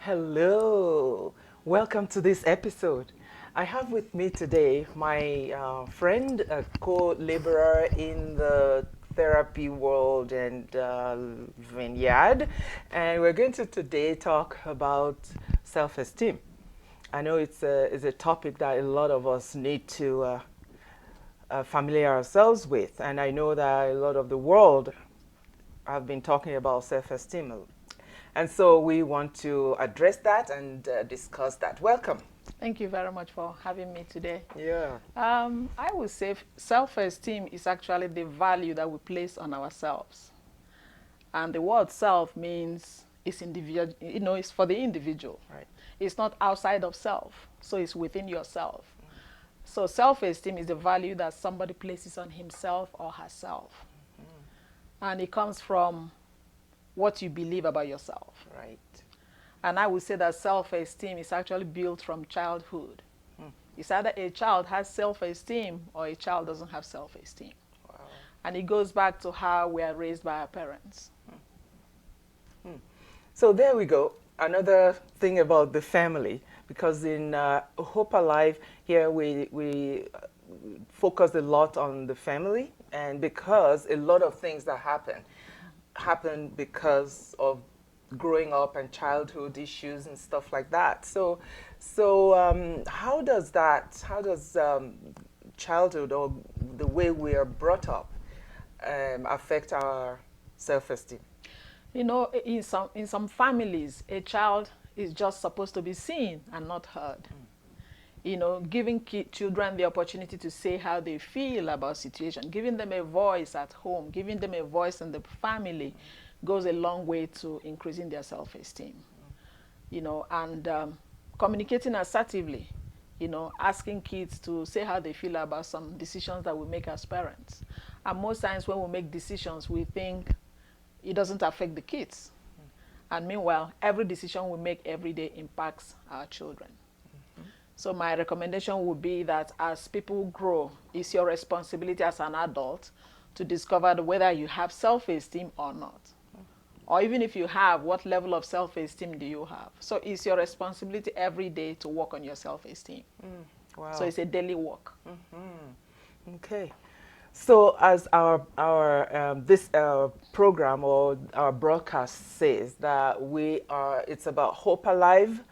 Hello, welcome to this episode. I have with me today my friend, a co-laborer in the therapy world and vineyard, and we're going to today talk about self-esteem. I know it's a topic that a lot of us need to familiar ourselves with, and I know that a lot of the world have been talking about self-esteem. And so we want to address that and discuss that. Welcome. Thank you very much for having me today. Yeah. I would say self-esteem is actually the value that we place on ourselves. And the word self means it's individual, it's for the individual. Right. It's not outside of self, so it's within yourself. So self-esteem is the value that somebody places on himself or herself. And it comes from what you believe about yourself. Right. And I would say that self-esteem is actually built from childhood. It's either a child has self-esteem or a child doesn't have self-esteem. Wow. And it goes back to how we are raised by our parents. So there we go. Another thing about the family, because in Hope Alive here we focus a lot on the family, and because a lot of things that happen because of growing up and childhood issues and stuff like that. So how does childhood or the way we are brought up affect our self-esteem? You know, in some families, a child is just supposed to be seen and not heard. You know, giving children the opportunity to say how they feel about situation, giving them a voice at home, giving them a voice in the family goes a long way to increasing their self-esteem. You know, and communicating assertively, you know, asking kids to say how they feel about some decisions that we make as parents. And most times when we make decisions, we think it doesn't affect the kids. And meanwhile, every decision we make every day impacts our children. So my recommendation would be that as people grow, it's your responsibility as an adult to discover whether you have self-esteem or not. Or even if you have, what level of self-esteem do you have? So it's your responsibility every day to work on your self-esteem. Wow. So it's a daily work. Okay. So as our this program or our broadcast says that it's about Hope Alive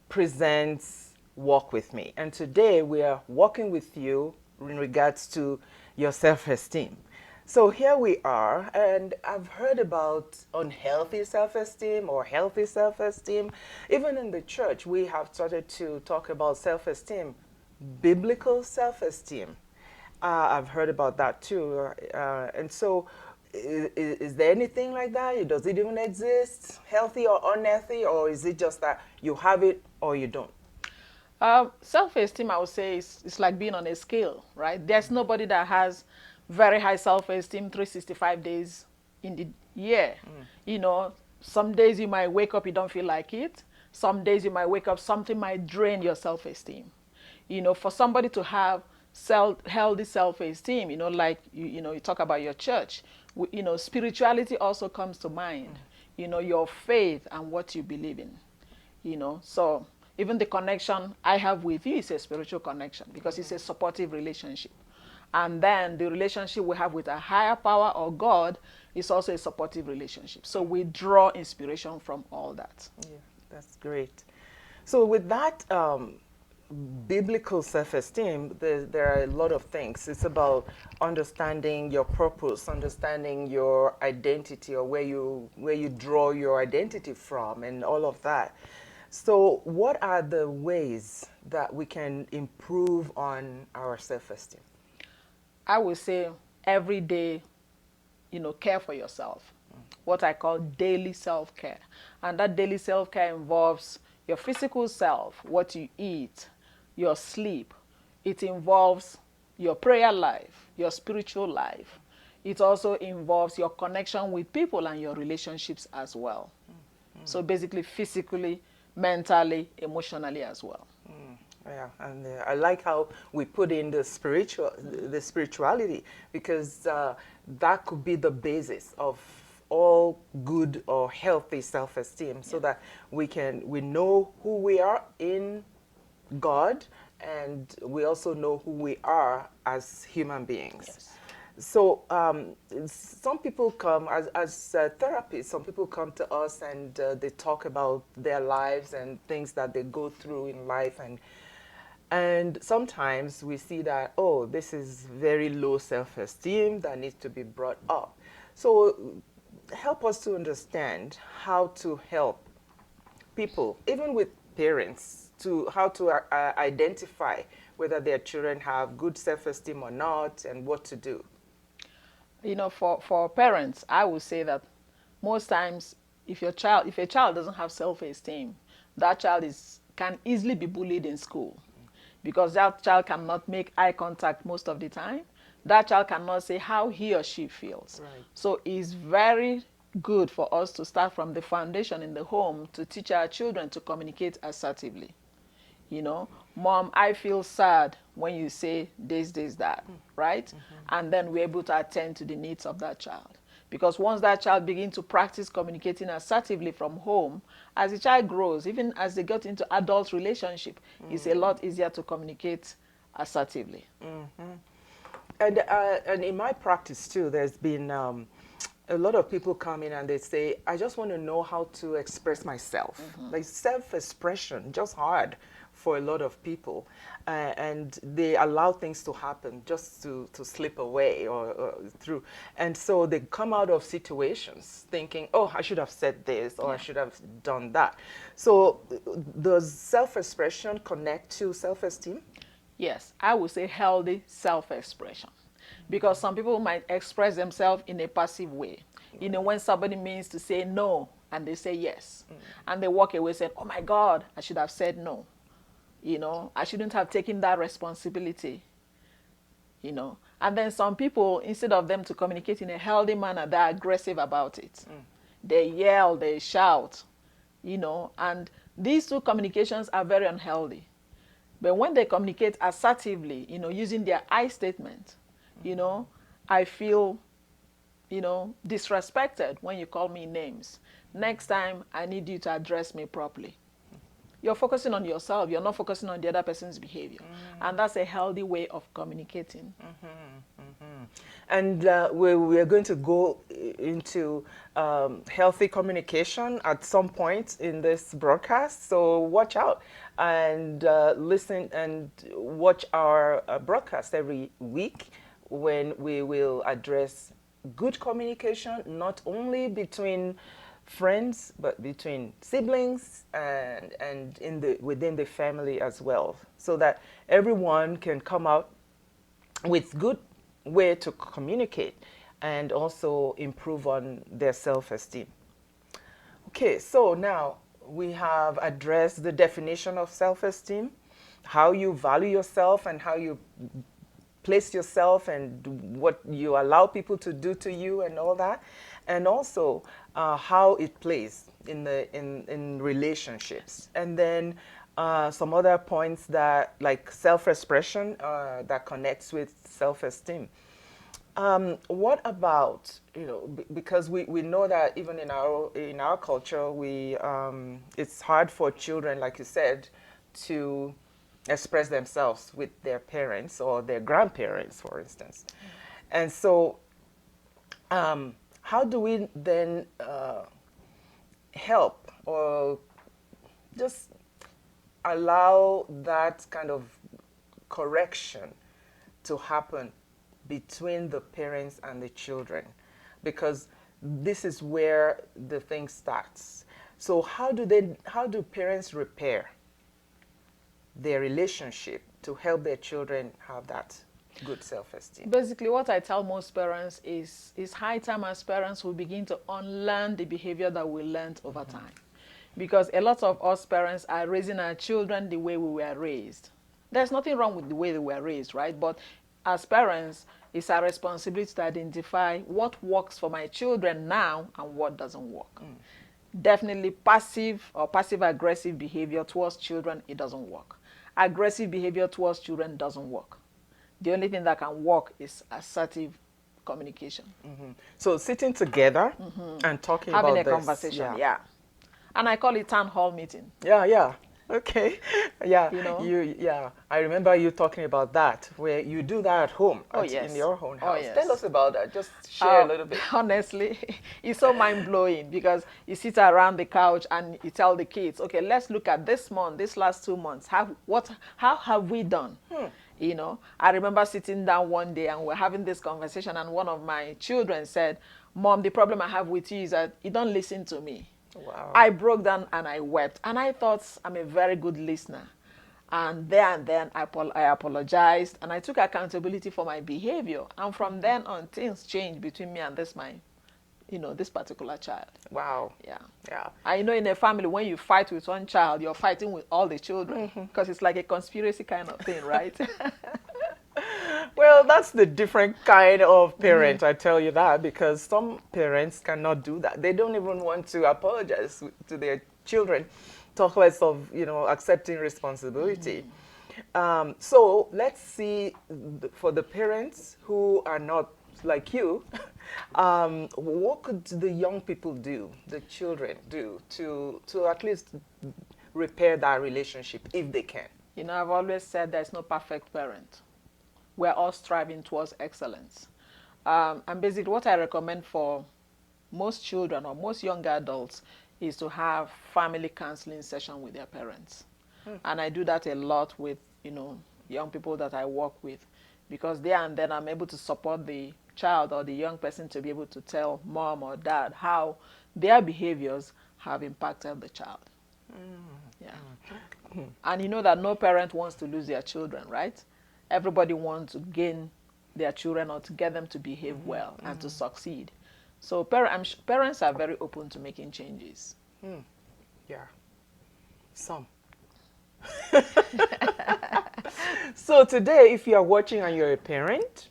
presents Walk With Me. And today we are walking with you in regards to your self-esteem. So here we are, and I've heard about unhealthy self-esteem or healthy self-esteem. Even in the church, we have started to talk about self-esteem, biblical self-esteem. I've heard about that too. And so is there anything like that? Does it even exist, healthy or unhealthy, or is it just that you have it or you don't? Self-esteem, I would say, is like being on a scale, right? There's nobody that has very high self-esteem 365 days in the year. You know, some days you might wake up, you don't feel like it. Some days you might wake up, something might drain your self-esteem. You know, for somebody to have healthy self-esteem, you know, like, you talk about your church, you know, spirituality also comes to mind. You know, your faith and what you believe in, you know. So even the connection I have with you is a spiritual connection because it's a supportive relationship. And then the relationship we have with a higher power or God is also a supportive relationship. So we draw inspiration from all that. Yeah, that's great. So with that biblical self-esteem, there are a lot of things. It's about understanding your purpose, understanding your identity, or where you draw your identity from, and all of that. So what are the ways that we can improve on our self-esteem? I would say every day, you know, care for yourself. What I call daily self-care. And that daily self-care involves your physical self, what you eat, your sleep. It involves your prayer life, your spiritual life. It also involves your connection with people and your relationships as well. So basically physically, mentally, emotionally as well. Yeah, and I like how we put in the spirituality, because that could be the basis of all good or healthy self-esteem, so that we know who we are in God, and we also know who we are as human beings. Yes. So some people come as therapists. Some people come to us and they talk about their lives and things that they go through in life, and sometimes we see that, oh, this is very low self-esteem that needs to be brought up. So help us to understand how to help people, even with parents, to how to identify whether their children have good self-esteem or not, and what to do. You know, for parents, I would say that most times, if a child doesn't have self-esteem, that child can easily be bullied in school, because that child cannot make eye contact most of the time. That child cannot say how he or she feels. Right. So it's very good for us to start from the foundation in the home to teach our children to communicate assertively. You know, mom, I feel sad when you say this, that, right? And then we're able to attend to the needs of that child. Because once that child begins to practice communicating assertively from home, as the child grows, even as they get into adult relationship, it's a lot easier to communicate assertively. And in my practice too, there's been a lot of people come in and they say, I just want to know how to express myself. Like self-expression, just hard for a lot of people. And they allow things to happen just to slip away or through. And so they come out of situations thinking, oh, I should have said this or I should have done that. So does self-expression connect to self-esteem? Yes, I would say healthy self-expression. Because some people might express themselves in a passive way. You know, when somebody means to say no and they say yes. And they walk away saying, oh my God, I should have said no. You know, I shouldn't have taken that responsibility. You know, and then some people, instead of them to communicate in a healthy manner, they're aggressive about it. They yell, they shout, you know, and these two communications are very unhealthy. But when they communicate assertively, you know, using their I statement, you know, I feel, you know, disrespected when you call me names. Next time, I need you to address me properly. You're focusing on yourself. You're not focusing on the other person's behavior. And that's a healthy way of communicating. And we're going to go into healthy communication at some point in this broadcast. So watch out and listen and watch our broadcast every week, when we will address good communication, not only between friends, but between siblings and within the family as well, so that everyone can come out with good way to communicate and also improve on their self-esteem. Okay, so now we have addressed the definition of self-esteem, how you value yourself and how you place yourself and what you allow people to do to you and all that, and also how it plays in relationships, and then some other points that like self-expression that connects with self-esteem. What about, you know, because we know that even in our culture, it's hard for children, like you said, to express themselves with their parents or their grandparents, for instance. And so how do we then help or just allow that kind of correction to happen between the parents and the children? Because this is where the thing starts. So how do parents repair their relationship to help their children have that good self-esteem? Basically, what I tell most parents is it's high time as parents we begin to unlearn the behavior that we learned over time. Because a lot of us parents are raising our children the way we were raised. There's nothing wrong with the way they were raised, right? But as parents, it's our responsibility to identify what works for my children now and what doesn't work. Definitely passive or passive-aggressive behavior towards children, it doesn't work. Aggressive behavior towards children doesn't work. The only thing that can work is assertive communication. So sitting together and talking Having about a this. conversation, yeah. And I call it town hall meeting. Yeah. Okay. Yeah. You know? Yeah. I remember you talking about that, where you do that at home, Oh, in yes. your own Oh, house. Tell us yes. about that. Just share a little bit. Honestly, it's so mind blowing because you sit around the couch and you tell the kids, okay, let's look at this month, this last 2 months. How have we done? You know, I remember sitting down one day and we're having this conversation, and one of my children said, Mom, the problem I have with you is that you don't listen to me. Wow. I broke down and I wept, and I thought I'm a very good listener. And then I apologized and I took accountability for my behavior. And from then on, things changed between me and this particular child. Wow. Yeah. Yeah. I know in a family, when you fight with one child, you're fighting with all the children because it's like a conspiracy kind of thing, right? Well, that's the different kind of parent, I tell you that, because some parents cannot do that. They don't even want to apologize to their children, talk less of, accepting responsibility. So let's see, for the parents who are not like you, what could the young people do, the children do, to at least repair that relationship if they can? I've always said there's no perfect parent. We're all striving towards excellence. And basically what I recommend for most children or most young adults is to have family counseling session with their parents. And I do that a lot with, young people that I work with, because there and then I'm able to support the child or the young person to be able to tell mom or dad how their behaviors have impacted the child. Yeah. And you know that no parent wants to lose their children, right? Everybody wants to gain their children or to get them to behave well and to succeed. So parents are very open to making changes. Yeah. Some. So today, if you are watching and you're a parent,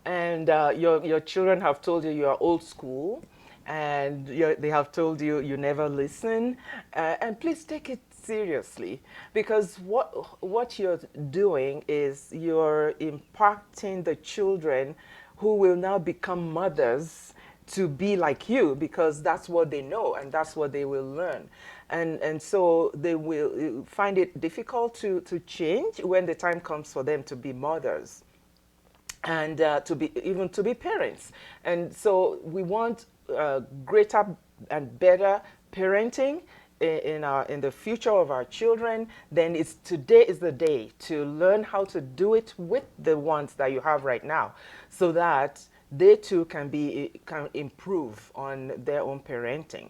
and your children have told you you are old school, and they have told you you never listen, and please take it seriously, because what you're doing is you're impacting the children who will now become mothers to be like you, because that's what they know and that's what they will learn. And so they will find it difficult to change when the time comes for them to be mothers and to be parents. And so we want greater and better parenting in the future of our children. Then today is the day to learn how to do it with the ones that you have right now, so that they too can improve on their own parenting.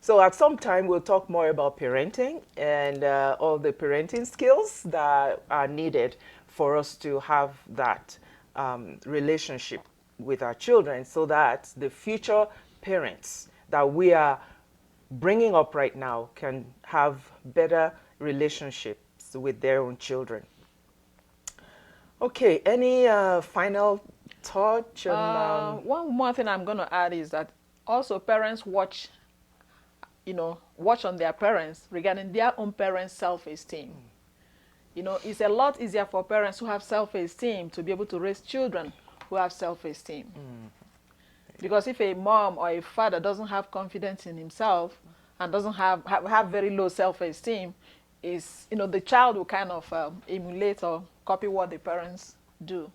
So at some time we'll talk more about parenting and all the parenting skills that are needed for us to have that relationship with our children, so that the future parents that we are bringing up right now can have better relationships with their own children. Okay, any final thought? One more thing I'm going to add is that also parents watch on their parents regarding their own parents' self-esteem. It's a lot easier for parents who have self-esteem to be able to raise children who have self-esteem. Because if a mom or a father doesn't have confidence in himself and doesn't have very low self-esteem, the child will kind of emulate or copy what the parents do.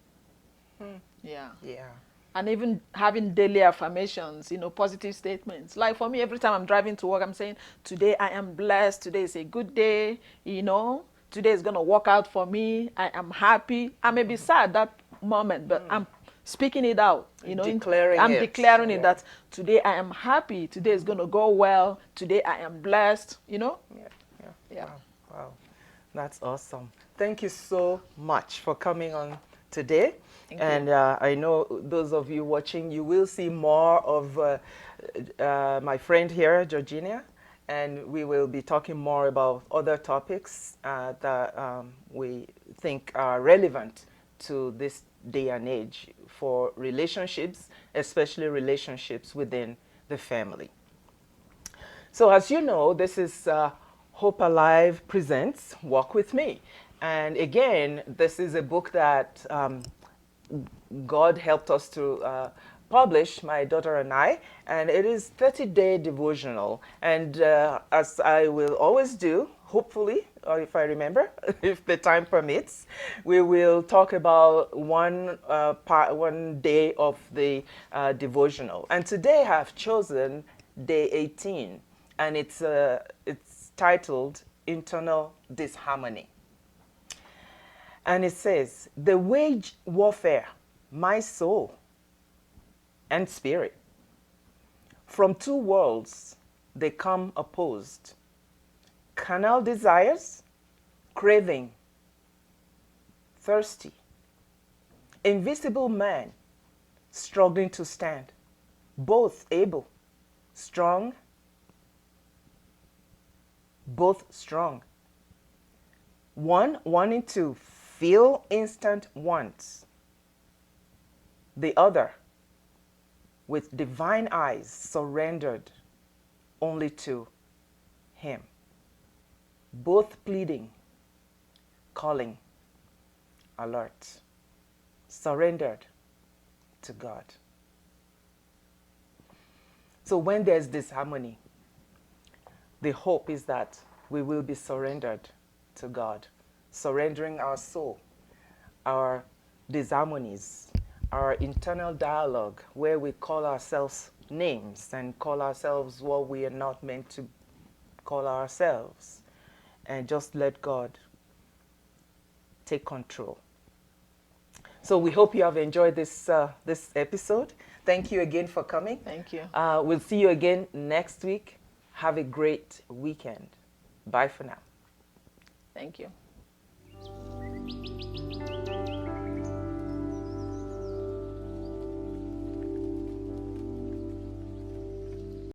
Yeah. And even having daily affirmations, positive statements. Like for me, every time I'm driving to work, I'm saying, today I am blessed, today is a good day, today is going to work out for me, I am happy. I may be sad that moment, but I'm speaking it out, I'm declaring it that today I am happy, today is going to go well, today I am blessed, Yeah. Wow. That's awesome. Thank you so much for coming on today. Thank and you. I know those of you watching, you will see more of my friend here, Georgina, and we will be talking more about other topics that we think are relevant to this day and age for relationships, especially relationships within the family. So as you know, this is Hope Alive presents Walk With Me. And again, this is a book that God helped us to publish, my daughter and I, and it is 30-day devotional. And as I will always do, hopefully, or if I remember, if the time permits, we will talk about one day of the devotional. And today I have chosen day 18, and it's titled Internal Disharmony. And it says, the wage warfare, my soul and spirit. From two worlds they come opposed. Carnal desires, craving, thirsty. Invisible man, struggling to stand. Both able, strong, both strong. One wanting to feel instant wants. The other with divine eyes surrendered only to him. Both pleading, calling, alert, surrendered to God. So when there's disharmony, the hope is that we will be surrendered to God, surrendering our soul, our disharmonies, our internal dialogue where we call ourselves names and call ourselves what we are not meant to call ourselves, and just let God take control. So we hope you have enjoyed this episode. Thank you again for coming. Thank you. We'll see you again next week. Have a great weekend. Bye for now. Thank you.